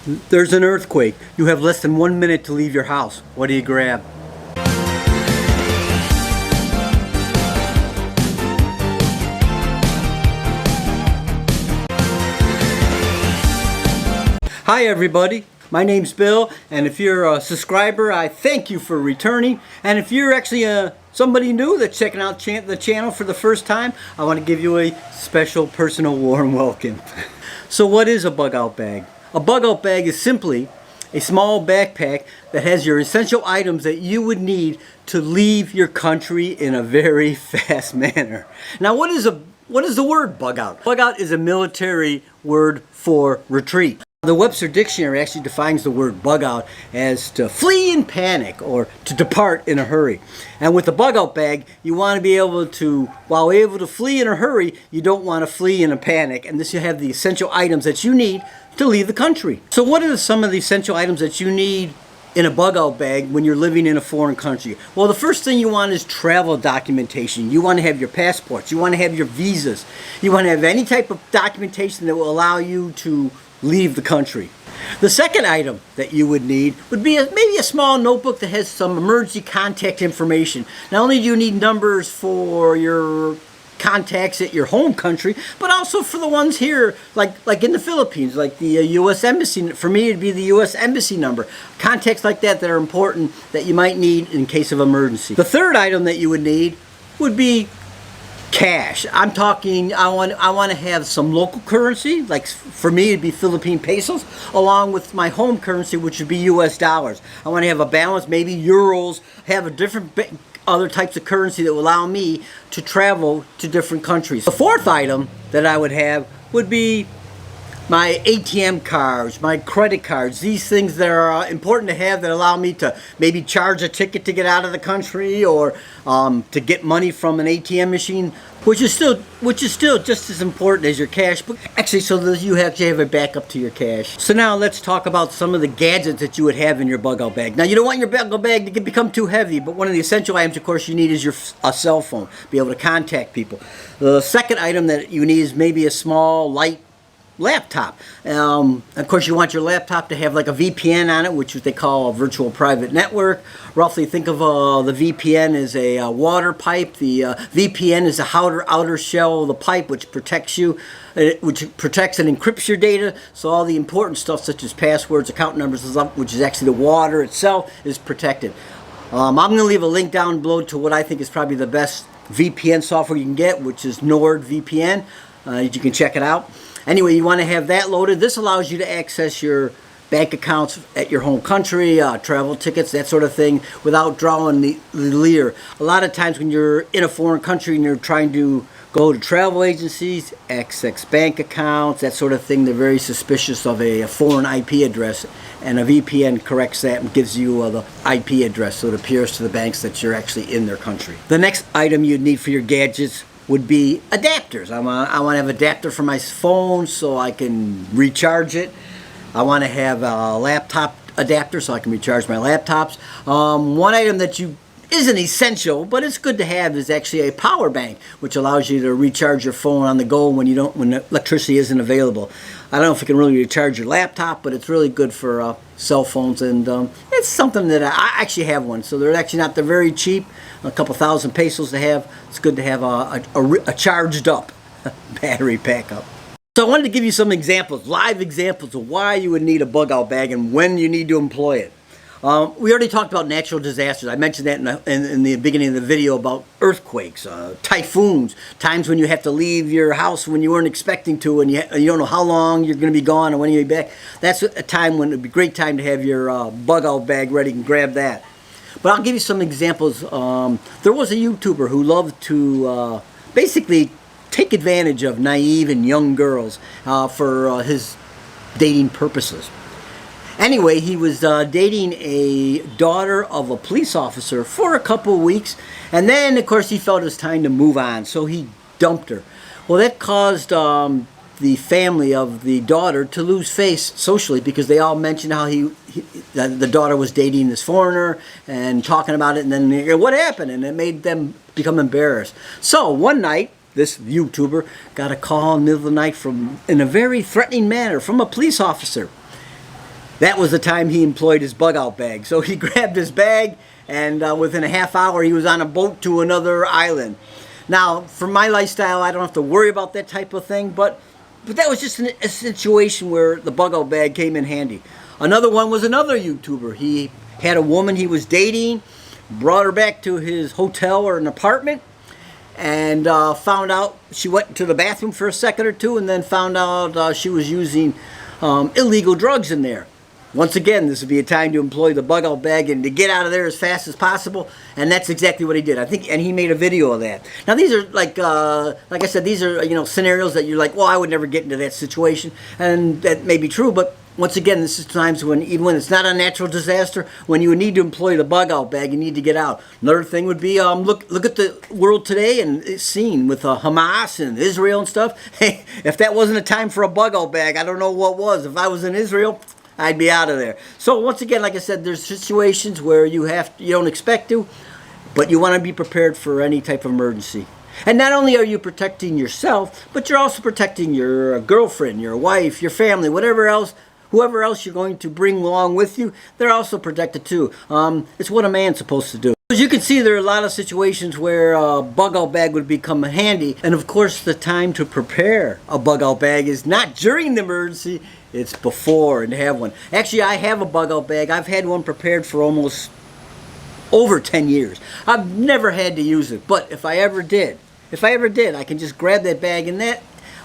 There's an earthquake. You have less than 1 minute to leave your house. What do you grab? Hi everybody, my name's Bill, and if you're a subscriber, I thank you for returning. And if you're actually somebody new that's checking out the channel for the first time, I want to give you a special personal warm welcome. So what is a bug-out bag? A bug-out bag is simply a small backpack that has your essential items that you would need to leave your country in a very fast manner. Now what is the word bug-out? Bug-out is a military word for retreat. The Webster Dictionary actually defines the word bug out as to flee in panic or to depart in a hurry. And with the bug out bag, you want to be able to, while able to flee in a hurry, you don't want to flee in a panic. And this you have the essential items that you need to leave the country. So what are some of the essential items that you need in a bug out bag when you're living in a foreign country? Well, the first thing you want is travel documentation. You want to have your passports. You want to have your visas. You want to have any type of documentation that will allow you to leave the country. The second item that you would need would be maybe a small notebook that has some emergency contact information. Not only do you need numbers for your contacts at your home country, but also for the ones here, like in the Philippines, like the U.S. Embassy. For me, it'd be the U.S. Embassy number. Contacts like that are important that you might need in case of emergency. The third item that you would need would be cash. I'm talking, I want to have some local currency, like for me it'd be Philippine pesos, along with my home currency, which would be US dollars. I want to have a balance, maybe euros, have a different other types of currency that will allow me to travel to different countries. The fourth item that I would have would be my ATM cards, my credit cards, these things that are important to have that allow me to maybe charge a ticket to get out of the country or to get money from an ATM machine, which is still just as important as your cash. But actually, so that you actually have a backup to your cash. So now let's talk about some of the gadgets that you would have in your bug-out bag. Now you don't want your bug-out bag to become too heavy, but one of the essential items, of course, you need is a cell phone, be able to contact people. The second item that you need is maybe a small, light laptop. Of course, you want your laptop to have like a VPN on it, which they call a virtual private network. Roughly think of the VPN as a water pipe. The VPN is the outer shell of the pipe, which protects you, which protects and encrypts your data. So all the important stuff such as passwords, account numbers, which is actually the water itself, is protected. I'm going to leave a link down below to what I think is probably the best VPN software you can get, which is NordVPN. You can check it out. Anyway, you want to have that loaded. This allows you to access your bank accounts at your home country, travel tickets, that sort of thing, without drawing the leer. A lot of times when you're in a foreign country and you're trying to go to travel agencies, access bank accounts, that sort of thing, they're very suspicious of a foreign IP address, and a VPN corrects that and gives you the IP address so it appears to the banks that you're actually in their country. The next item you'd need for your gadgets would be adapters. I want to have an adapter for my phone so I can recharge it. I want to have a laptop adapter so I can recharge my laptops. One item that isn't essential, but it's good to have, is actually a power bank, which allows you to recharge your phone on the go when the electricity isn't available. I don't know if it can really recharge your laptop, but it's really good for cell phones, and it's something that I actually have one. So they're actually they're very cheap, a couple thousand pesos to have. It's good to have a charged up battery backup. So I wanted to give you some examples, live examples of why you would need a bug-out bag and when you need to employ it. We already talked about natural disasters. I mentioned that in the beginning of the video about earthquakes, typhoons, times when you have to leave your house when you weren't expecting to, and you don't know how long you're going to be gone and when you'll be back. That's a time when it would be a great time to have your bug-out bag ready and grab that. But I'll give you some examples. There was a YouTuber who loved to basically take advantage of naive and young girls for his dating purposes. Anyway, he was dating a daughter of a police officer for a couple of weeks, and then, of course, he felt it was time to move on, so he dumped her. Well, that caused the family of the daughter to lose face socially, because they all mentioned how the daughter was dating this foreigner and talking about it, and then what happened, and it made them become embarrassed. So one night, this YouTuber got a call in the middle of the night in a very threatening manner from a police officer. That was the time he employed his bug-out bag. So he grabbed his bag, and within a half hour he was on a boat to another island. Now, for my lifestyle, I don't have to worry about that type of thing, but that was just a situation where the bug-out bag came in handy. Another one was another YouTuber. He had a woman he was dating, brought her back to his hotel or an apartment, and found out she went to the bathroom for a second or two, and then found out she was using illegal drugs in there. Once again, this would be a time to employ the bug-out bag and to get out of there as fast as possible, and that's exactly what he did. I think, and he made a video of that. Now, these are like I said, these are scenarios that you're like, well, I would never get into that situation, and that may be true. But once again, this is times when, even when it's not a natural disaster, when you would need to employ the bug-out bag, you need to get out. Another thing would be look at the world today and it's seen with Hamas and Israel and stuff. Hey, if that wasn't a time for a bug-out bag, I don't know what was. If I was in Israel, I'd be out of there. So once again, like I said, there's situations where you don't expect to, but you want to be prepared for any type of emergency. And not only are you protecting yourself, but you're also protecting your girlfriend, your wife, your family, whoever else you're going to bring along with you. They're also protected too. It's what a man's supposed to do. As you can see, there are a lot of situations where a bug-out bag would become handy. And of course, the time to prepare a bug-out bag is not during the emergency, it's before, and have one. Actually, I have a bug-out bag. I've had one prepared for almost over 10 years. I've never had to use it, but if I ever did, I can just grab that bag, and that,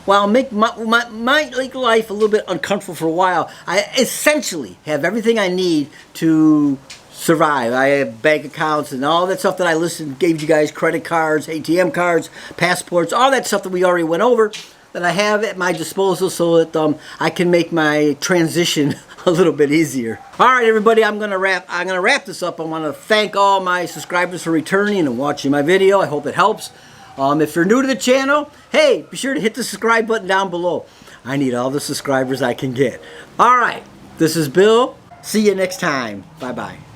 while make my life a little bit uncomfortable for a while, I essentially have everything I need to survive. I have bank accounts and all that stuff that I gave you guys, credit cards, ATM cards, passports, all that stuff that we already went over, that I have at my disposal so that I can make my transition a little bit easier. All right, everybody, I'm gonna wrap this up. I want to thank all my subscribers for returning and watching my video. I hope it helps. If you're new to the channel, hey, be sure to hit the subscribe button down below. I need all the subscribers I can get. All right, this is Bill. See you next time. Bye-bye.